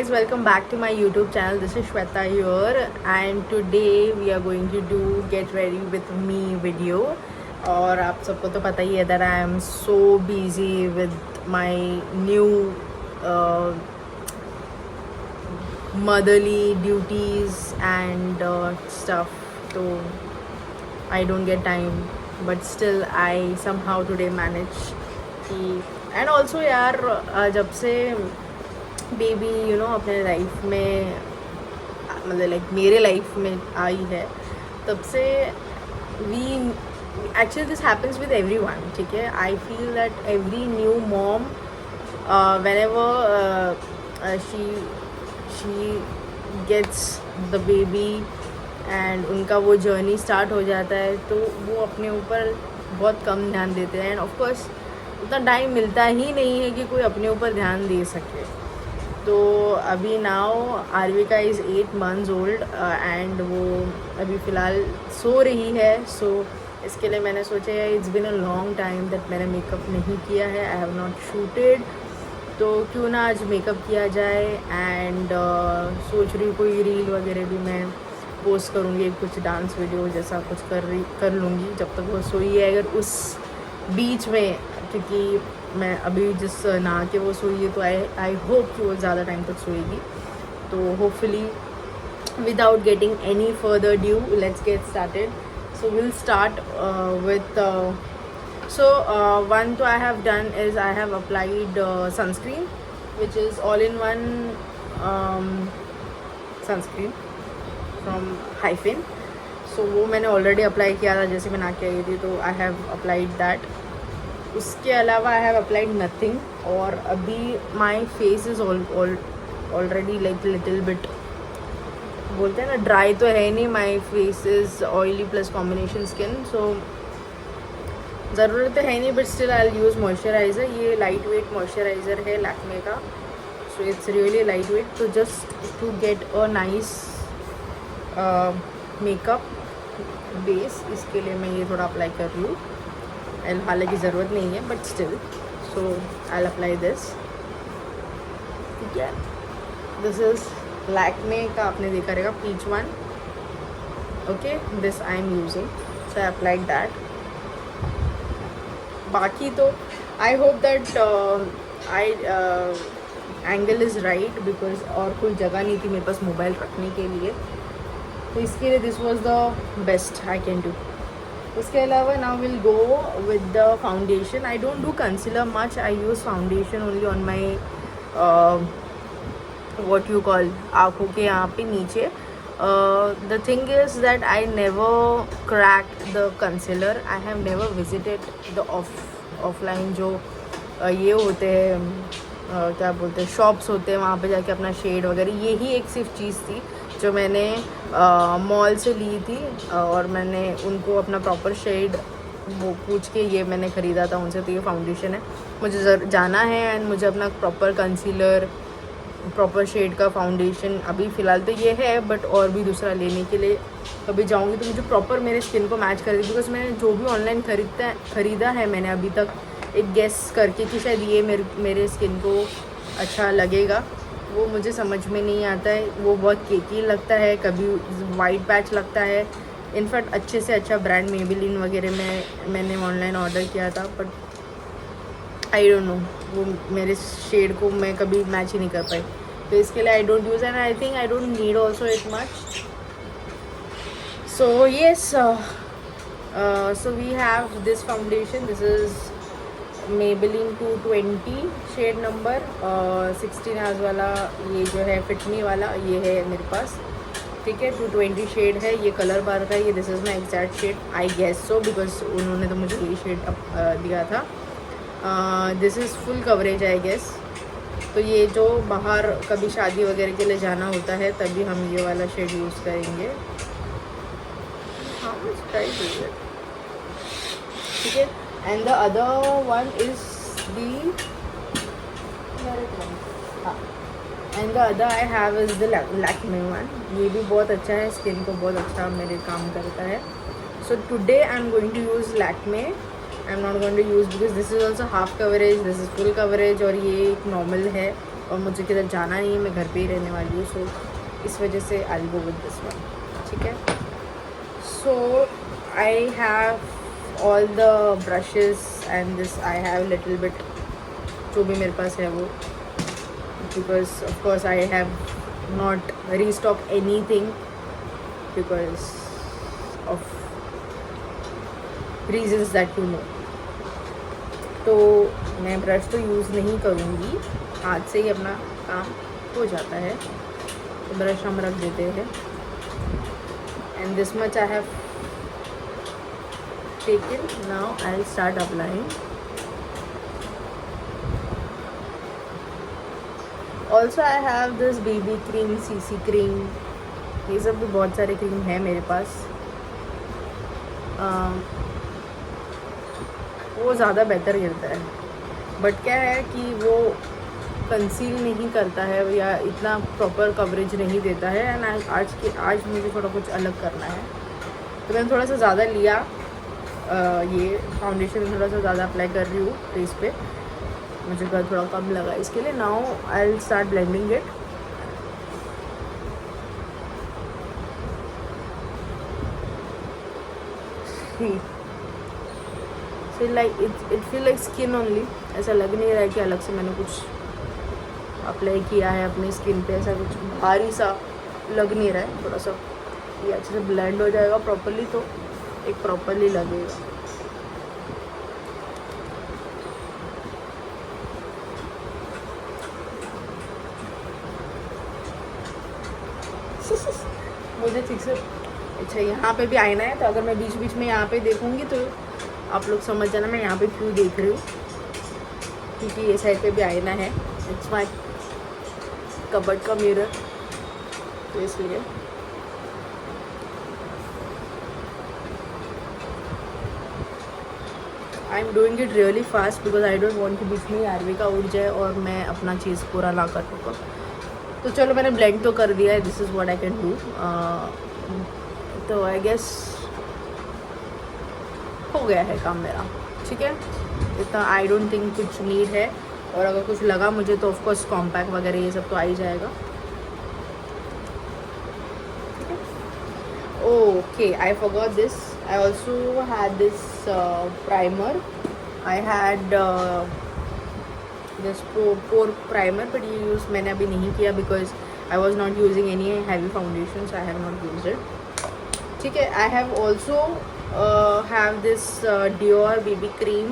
guys, welcome back to my YouTube channel. This is Shweta here, and today we are going to do get ready with me video. और आप सबको तो पता ही है that I am so busy with my new motherly duties and stuff. So I don't get time, but still I somehow today manage कि and also यार जब से बेबी अपने लाइफ में मतलब लाइक मेरे लाइफ में आई है तब से we actually this happens with every one. ठीक है, I feel that every new mom whenever she gets the baby and उनका वो जर्नी स्टार्ट हो जाता है तो वो अपने ऊपर बहुत कम ध्यान देते हैं. एंड ऑफकोर्स उतना टाइम मिलता ही नहीं है कि कोई अपने ऊपर ध्यान दे सके. तो अभी now Aarvika is 8 months old and वो अभी फ़िलहाल सो रही है. सो इसके लिए मैंने सोचा है it's been a long time that मैंने मेकअप नहीं किया है, आई हैव नॉट शूटेड, तो क्यों ना आज मेकअप किया जाए. एंड सोच रही हूँ कोई रील वगैरह भी मैं पोस्ट करूँगी, कुछ डांस वीडियो जैसा कुछ कर लूँगी जब तक वो सोई है. अगर उस बीच में, क्योंकि मैं अभी जिस नहा के वो सोई है तो आई होप कि वो ज़्यादा टाइम तक सोएगी. तो hopefully without getting any further due let's get started. So will start with one तो I have done is I have applied sunscreen which is all in one sunscreen from Hyphen. So वो मैंने already apply किया था जैसे मैं नहा के आई थी, तो आई हैव अप्लाइड दैट. उसके अलावा आई हैव अप्लाइड नथिंग. और अभी my face is already like little bit बोलते हैं ना, ड्राई तो है नहीं. My face is oily plus combination skin, so ज़रूरत तो है नहीं, but still I will use moisturizer. ये लाइट वेट मॉइस्चराइज़र है लैक्मे का, so it's really light weight. तो just to get a nice makeup base, इसके लिए मैं ये थोड़ा अप्लाई कर रही हूँ. एंड हालांकि ज़रूरत नहीं है but still, so I apply this. ठीक है, दिस इज़ लैक्मे का, आपने देखा रहेगा peach one. Okay, this I am using, so I applied that. बाकी तो I hope that eye angle is right because और कोई जगह नहीं थी मेरे पास मोबाइल रखने के लिए, तो इसके लिए this was the best I can do. उसके अलावा now will go with the foundation. I don't do concealer much, I use foundation only on my what you call आँखों के यहाँ पे नीचे. The thing is that I never crack the concealer. I have never visited the offline जो ये होते हैं क्या बोलते हैं शॉप्स होते हैं, वहाँ पे जाके अपना शेड वगैरह, यही एक सिर्फ चीज़ थी जो मैंने मॉल से ली थी. और मैंने उनको अपना प्रॉपर शेड वो पूछ के ये मैंने ख़रीदा था उनसे. तो ये फाउंडेशन है, मुझे जाना है एंड मुझे अपना प्रॉपर कंसीलर प्रॉपर शेड का फाउंडेशन अभी फ़िलहाल तो ये है, बट और भी दूसरा लेने के लिए कभी जाऊँगी तो मुझे प्रॉपर मेरे स्किन को मैच कर दे. बिकॉज मैंने जो भी ऑनलाइन ख़रीदा है मैंने अभी तक एक गेस करके कि शायद ये मेरे स्किन को अच्छा लगेगा, वो मुझे समझ में नहीं आता है. वो बहुत केकी लगता है, कभी वाइट पैच लगता है. इनफैक्ट अच्छे से अच्छा ब्रांड मेबेलिन वगैरह मैंने ऑनलाइन ऑर्डर किया था, बट आई डोंट नो वो मेरे शेड को मैं कभी मैच ही नहीं कर पाई. तो इसके लिए I don't use and I think I don't need also it much. So yes, so we have this foundation. This is Maybelline 220 shade number 16 hours वाला. ये जो है फिटमी वाला ये है मेरे पास. ठीक है, 220 शेड है, ये कलर बार का. ये this is my exact shade, I guess so, because उन्होंने तो मुझे ये शेड दिया था. This is full coverage I guess. तो ये जो बाहर कभी शादी वगैरह के लिए जाना होता है तभी हम ये वाला शेड यूज़ करेंगे. How much price is it? ठीक है. And the other one is and the other I have is the Lakme one. ये भी बहुत अच्छा है, स्किन को बहुत अच्छा मेरे काम करता है. So today I am going to use Lakme. I am not going to use because this is also half coverage, this is full coverage और ये एक normal है और मुझे किधर जाना नहीं है, मैं घर पे ही रहने वाली हूँ, सो इस वजह से I go with this one, ठीक है। So I have all the brushes and this I have little bit जो भी मेरे पास है वो, because of course I have not restock anything because of reasons that you know. तो मैं ब्रश तो यूज़ नहीं करूँगी, हाथ से ही अपना काम हो जाता है, तो ब्रश हम रख देते हैं। And this much I have taken, now I will start applying. Also I have this BB cream, CC cream, ये सब भी बहुत सारे क्रीम है मेरे पास। वो ज़्यादा बेहतर गिरता है, बट क्या है कि वो कंसील नहीं करता है या इतना प्रॉपर कवरेज नहीं देता है। एंड आज मुझे थोड़ा कुछ अलग करना है, तो मैंने थोड़ा सा ज़्यादा लिया। ये फाउंडेशन थोड़ा सा ज़्यादा अप्लाई कर रही हूँ फेस पे, मुझे थोड़ा कम लगा इसके लिए। Now I will start blending it. Like it feel like skin only, ऐसा लग नहीं रहा है कि अलग से मैंने कुछ अप्लाई किया है अपनी स्किन पे, ऐसा कुछ भारी सा लग नहीं रहा है। थोड़ा सा ये अच्छे से ब्लेंड हो जाएगा प्रॉपरली तो एक प्रॉपरली लगेगा। मुझे ठीक से, अच्छा यहाँ पे भी आईना है, तो अगर मैं बीच बीच में यहाँ पे देखूँगी तो आप लोग समझ जाना मैं यहाँ पे क्यों देख रही हूँ, क्योंकि ये साइड पे भी आईना है। इट्स माई कबर्ड का मिरर, तो इसलिए I am doing it really fast because I don't want कि बीच में आरवी का उड़ जाए और मैं अपना चीज़ पूरा ना कर सकूँ। तो चलो मैंने ब्लेंड तो कर दिया है, this is what I can do. तो आई गेस हो गया है काम मेरा, ठीक है। इतना आई डोंट थिंक कुछ नीड है, और अगर कुछ लगा मुझे तो ऑफकोर्स कॉम्पैक्ट वगैरह ये सब तो आ ही जाएगा, ठीक है। Okay, I forgot this, I also had this primer, I had this pore primer, but ये यूज़ मैंने अभी नहीं किया because I was not using any heavy foundation, so I have not use it, ठीक है। I have also have this Dior BB cream,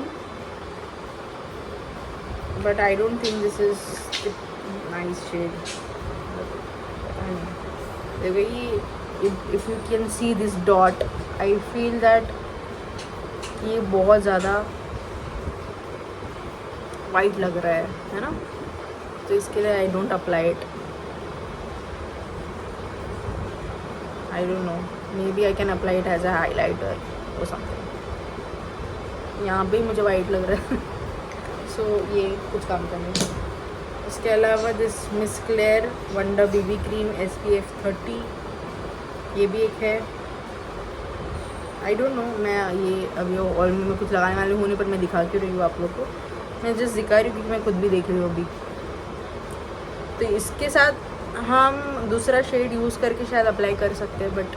but I don't think this is the nice shade. The way if you can see this dot, I feel that ये बहुत ज़्यादा white लग रहा है ना, तो इसके लिए I don't apply it. I don't know, maybe I can apply it as a highlighter or something. यहाँ पे मुझे वाइट लग रहा है सो ये कुछ काम का नहीं। इसके अलावा this miss clear wonder BB cream SPF 30, ये भी एक है। आई डोंट नो, मैं ये अभी ऑल में कुछ लगाने वाली हूँ नहीं, पर मैं दिखा क्यों रही हूँ आप लोग को, मैं जस्ट दिखा रही हूँ क्योंकि मैं खुद भी देख रही हूँ अभी। तो इसके साथ हम दूसरा शेड यूज़ करके शायद अप्लाई कर सकते हैं, बट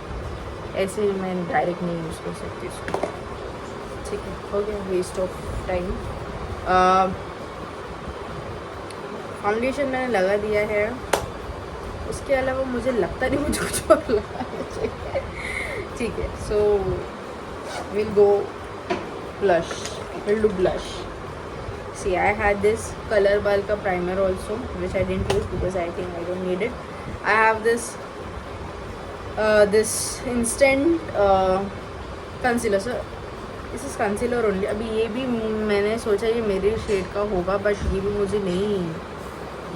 ऐसे मैं डायरेक्ट नहीं यूज़ कर सकती इसको, ठीक है। हो गया वेस्ट ऑफ टाइम। फाउंडेशन मैंने लगा दिया है, उसके अलावा मुझे लगता नहीं मुझे कुछ और लगाना चाहिए, ठीक है। So will go blush, will do blush. See, I had this color Balka primer also, which I didn't use because I think I don't need it. I have this this instant concealer. So this is concealer only. अभी ये भी मैंने सोचा ये मेरे shade का होगा, but ये भी मुझे नहीं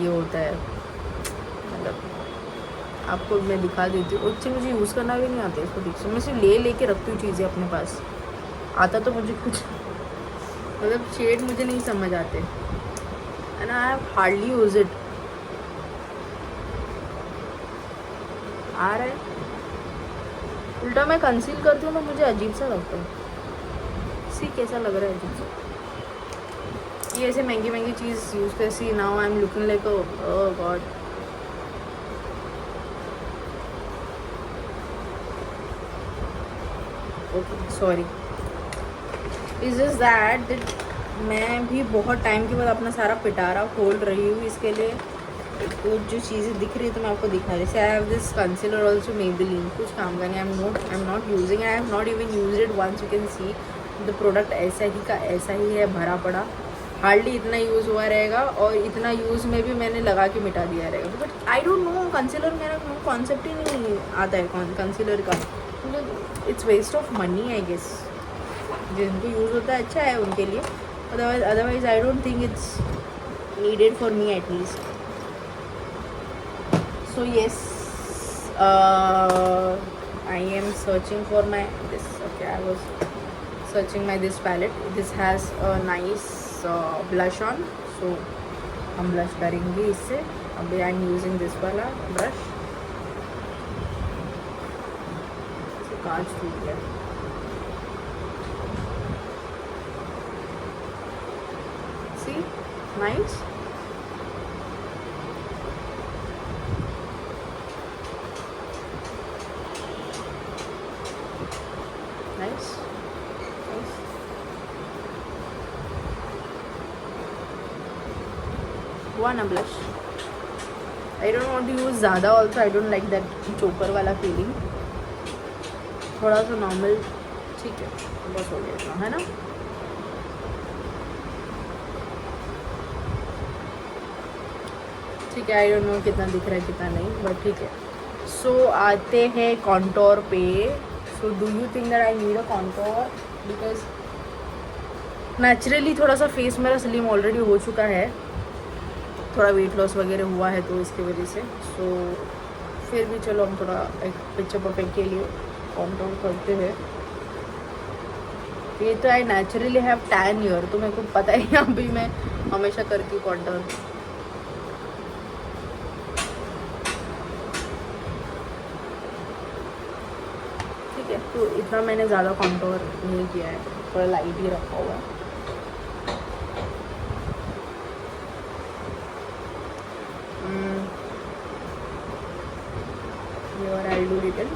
ये होता है, मतलब आपको मैं दिखा देती हूँ। उससे मुझे यूज़ करना भी नहीं आता इसको ठीक से, मैं सिर्फ ले के रखती हूँ चीज़ें अपने पास, आता तो मुझे कुछ मतलब शेड मुझे नहीं समझ आते, and I have hardly use it. आ रहा है उल्टा, मैं कंसील करती हूँ तो मुझे अजीब सा लगता है। सी कैसा लग रहा है अजीब सा, ये ऐसे महंगी महंगी चीज़ यूज़ कर see now I am looking like oh god. Okay sorry. Is just that मैं भी बहुत टाइम के बाद अपना सारा पिटारा खोल रही हूँ. इसके लिए कुछ जो चीज़ें दिख रही है तो मैं आपको दिखा रही. जैसे I have this concealer also Maybelline, कुछ काम का नहीं. I am not using, I have not even use it once. You can see the product ऐसा ही का ऐसा ही है, भरा पड़ा. हार्डली इतना यूज़ हुआ रहेगा और इतना यूज़ में भी मैंने लगा के मिटा दिया रहेगा. But I don't know, concealer मेरा कॉन्सेप्ट ही नहीं आता है कंसीलर का. It's waste of money I guess. जिनको यूज़ होता है अच्छा है उनके लिए, otherwise I don't think it's needed for me at least. So yes, I am searching for my this. Okay, I was searching my this palette. This has a nice blush on, so हम blush करेंगे इससे. अभी I am using this वाला brush. कांच टूट गया. See, nice. Nice. Nice. One blush. I don't want to use ज़्यादा also. I don't like that choker वाला feeling. थोड़ा सा नॉर्मल ठीक है, बस हो गया है ना. ठीक है, आई डोंट नो कितना दिख रहा है कितना नहीं, बट ठीक है. सो आते हैं कॉन्टोर पे. So do you think that I need a contour? Because naturally थोड़ा सा फेस मेरा स्लिम ऑलरेडी हो चुका है, थोड़ा वेट लॉस वगैरह हुआ है तो इसकी वजह से. सो फिर भी चलो हम थोड़ा एक पिक्चर परफेक्ट के लिए कॉन्टोर करते हैं. ये तो आई नेचुरली हैव टैन ईयर, तो मेरे को पता ही अभी मैं हमेशा करती हूँ कॉन्टोर. ठीक है, तो इतना मैंने ज़्यादा कॉन्टोर नहीं किया है, थोड़ा लाइट ही रखा हुआ है. Here I'll do little.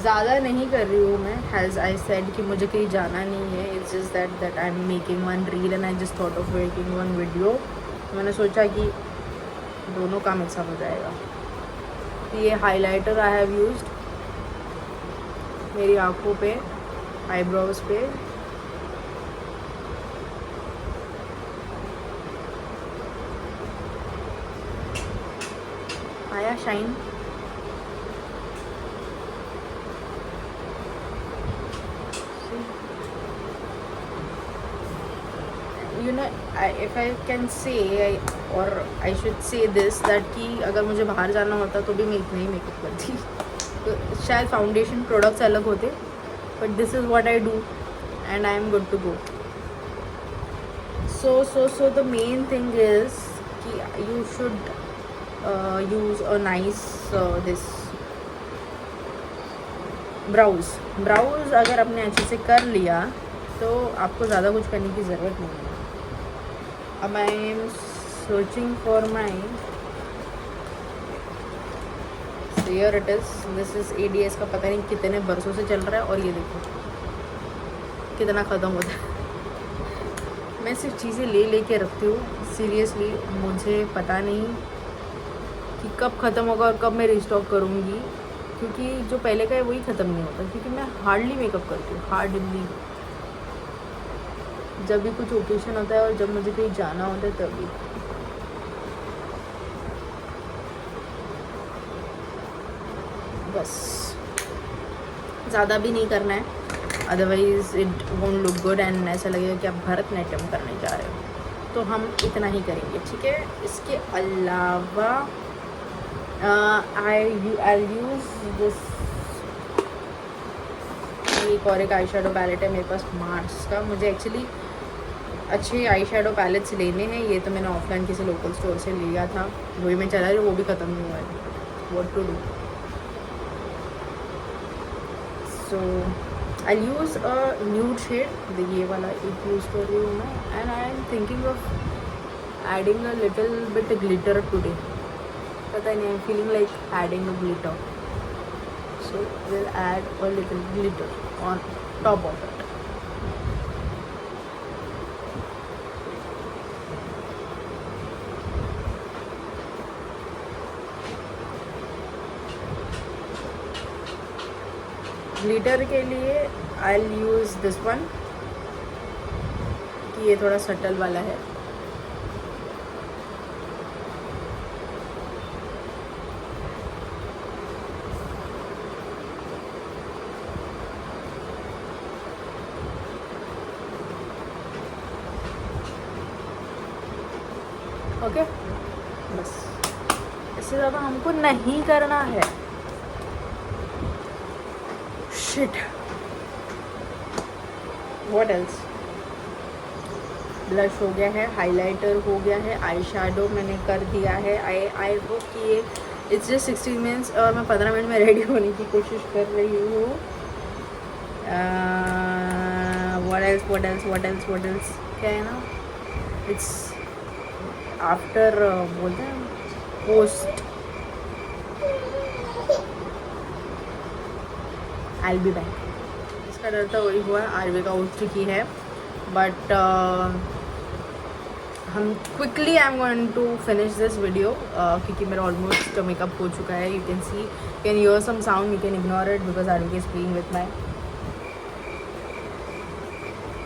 ज़्यादा नहीं कर रही हूँ मैं, हैज़ आई सेड कि मुझे कहीं जाना नहीं है. It's just that I am making one reel and I just thought of making one video. मैंने सोचा कि दोनों काम एक साथ हो जाएगा. ये हाइलाइटर आई हैव यूज्ड मेरी आँखों पे, आईब्रोज पे. आया shine. You know, if I can say और I should say this that कि अगर मुझे बाहर जाना होता तो भी मैं इतना ही मेकअप करती. तो शायद फाउंडेशन प्रोडक्ट्स अलग होते, but this is what I do and I am good to go. So the main thing is कि you should use a nice this brows अगर आपने अच्छे से कर लिया तो आपको ज़्यादा कुछ करने की ज़रूरत नहीं है. अब I am searching for my, here it is. This is ADS का पता नहीं कितने बरसों से चल रहा है, और ये देखो कितना ख़त्म होता है. मैं सिर्फ चीज़ें ले के रखती हूँ. सीरियसली मुझे पता नहीं कि कब ख़त्म होगा और कब मैं रिस्टॉक करूँगी, क्योंकि जो पहले का है वही ख़त्म नहीं होता. क्योंकि मैं हार्डली मेकअप करती हूँ, हार्डली. जब भी कुछ ओकेशन होता है और जब मुझे कहीं जाना होता है तभी. बस ज़्यादा भी नहीं करना है, otherwise it won't look good and ऐसा लगेगा कि आप भरतनाट्यम करने जा रहे हो. तो हम इतना ही करेंगे, ठीक है. इसके अलावा आई यूज़ दिस. एक और एक आई शेडो पैलेट है मेरे पास मार्स का. मुझे एक्चुअली अच्छे आई शेडो पैलेट्स लेने हैं. ये तो मैंने ऑफलाइन किसी लोकल स्टोर से लिया था, वही मैं चला रही हूँ, वो भी ख़त्म नहीं हुआ है. What to do. So I'll use a nude shade, the ये वाला एक यूज़ कर रही हूँ मैं, and I am thinking of adding a little bit glitter today. पता नहीं, I'm feeling like adding a glitter. So we'll add a little glitter on top of it. Glitter के लिए आई विल यूज़ दिस वन, कि ये थोड़ा subtle वाला है. Okay, बस इससे ज़्यादा हमको नहीं करना है. Shit, what else. ब्लश हो गया है, हाइलाइटर हो गया है, आई शैडो मैंने कर दिया है. आई होप कि ये इट्स जस्ट 16 मिनट्स और मैं 15 मिनट में रेडी होने की कोशिश कर रही हूँ. व्हाट एल्स क्या है ना, इट्स आफ्टर बोलते हैं post. I will be back. इसका डर तो वही हुआ, आरवी का उठ चुकी है, बट हम quickly I am going to finish this video, क्योंकि मेरा ऑलमोस्ट मेकअप हो चुका है. You can see, can hear some sound, you can ignore it because RV is playing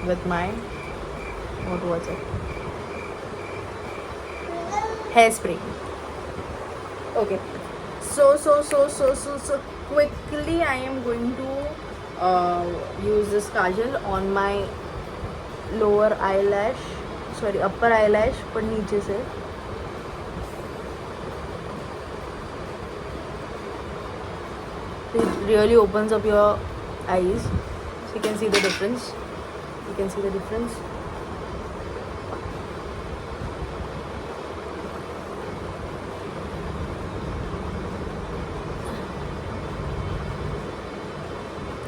with my what was it, hairspray. Okay, so quickly I am going to use this kajal on my lower eyelash, sorry upper eyelash, पर नीचे से. It really opens up your eyes, so you can see the difference.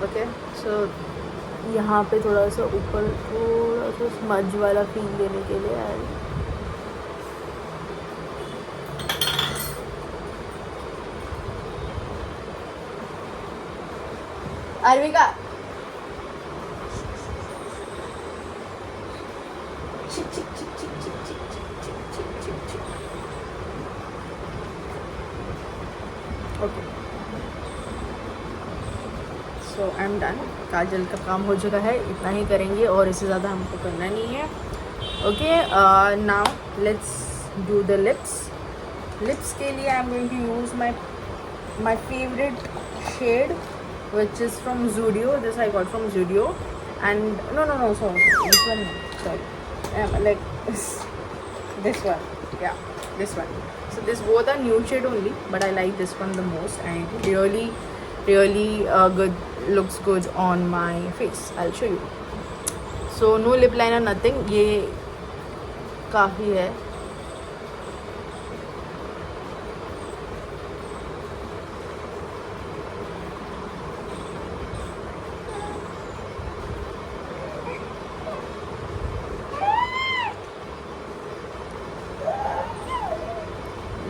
Okay, so यहाँ पे थोड़ा सा ऊपर थोड़ा सा स्मज वाला फील देने के लिए Aarvika okay. So I am done. काजल का काम हो चुका है, इतना ही करेंगे और इससे ज़्यादा हमको करना नहीं है. Okay, now let's do the lips. Lips के लिए I am going to use my favourite shade which is from Zudio. This I got from Zudio, and no sorry, this one, sorry, like this one, yeah, this one. So this both are nude shade only, but I like this one the most, and it really good, looks good on my face. I'll show you. So no lip liner, nothing. ये काफ़ी है.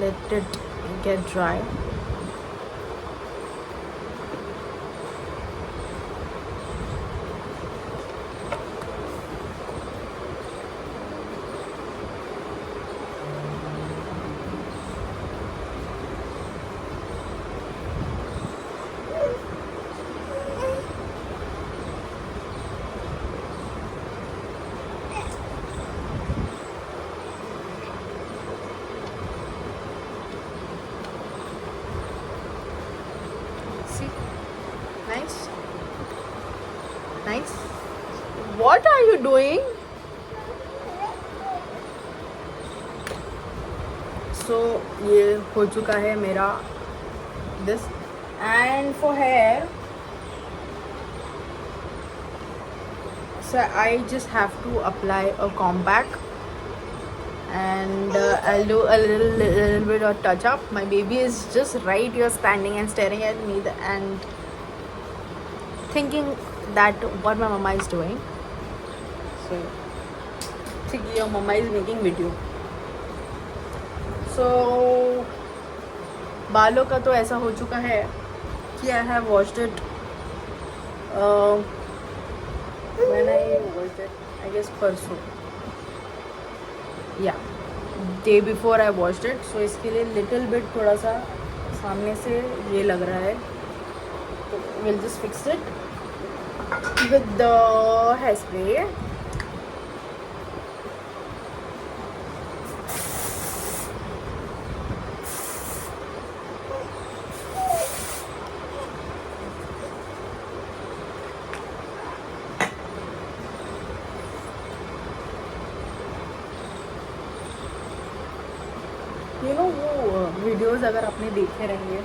Let it get dry. Nice. What are you doing? So ये हो चुका है मेरा this, and for hair, so I just have to apply a compact, and I'll do a little bit of touch up. My baby is just right here standing and staring at me, and thinking that what my mama is doing. So your mama is making video. So बालों का तो ऐसा हो चुका है कि I have washed it when I washed it, I guess परसों, yeah, day before I washed it. So इसके लिए little bit थोड़ा सा सामने से ये लग रहा है, तो we'll just fix it with the hairspray. You know वो वीडियोस अगर आपने देखे रहेंगे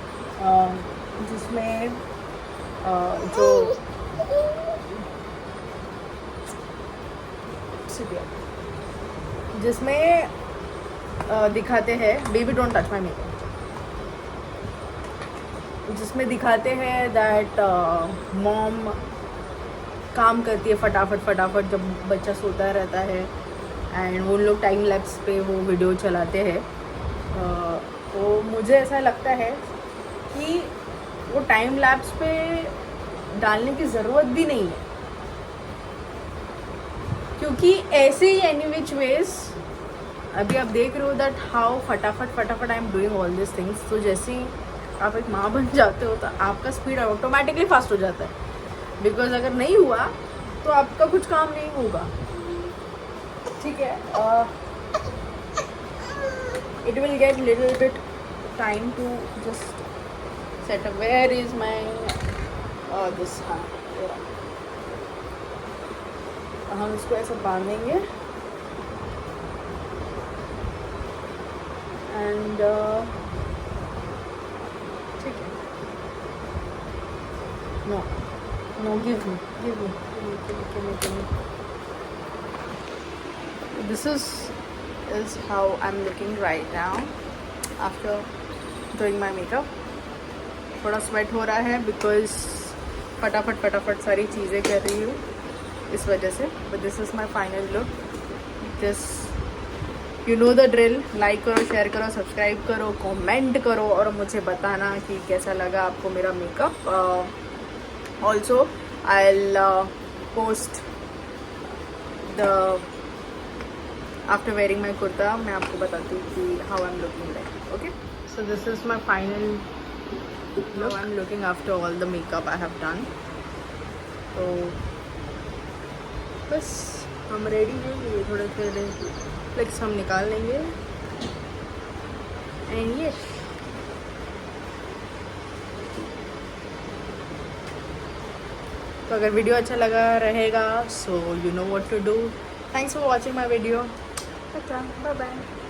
जिसमें जो जिसमें दिखाते हैं baby don't touch my makeup, जिसमें दिखाते हैं दैट मॉम काम करती है फटाफट जब बच्चा सोता रहता है, एंड वो लोग टाइम लैप्स पे वो वीडियो चलाते हैं. तो मुझे ऐसा लगता है कि वो टाइम लैप्स पे डालने की ज़रूरत भी नहीं है, क्योंकि ऐसे ही एनी विच वेज अभी आप देख रहे हो दैट हाउ फटाफट I am doing all this things. तो जैसे ही आप एक माँ बन जाते हो तो आपका स्पीड ऑटोमेटिकली फास्ट हो जाता है, बिकॉज अगर नहीं हुआ तो आपका कुछ काम नहीं होगा. ठीक है, it will get little bit time to just set up. Where is my this हम इसको ऐसा बांधेंगे एंड ठीक है. No give me. This is how I'm looking right now after doing my makeup. थोड़ा स्वेट हो रहा है बिकॉज फटाफट सारी चीज़ें कर रही हूँ इस वजह से. But this is my final look. Just you know the drill. Like करो, शेयर करो, सब्सक्राइब करो, कमेंट करो और मुझे बताना कि कैसा लगा आपको मेरा makeup. Also I will post the after wearing माई कुर्ता. मैं आपको बताती हूँ कि how I am looking like. Okay, so this is my final look. I am looking after all the makeup I have done. तो बस हम रेडी हैं. ये थोड़े थोड़े फ्लिक्स हम निकाल लेंगे एंड ये तो अगर वीडियो अच्छा लगा रहेगा so you know what to do. Thanks for watching my video. Bye bye.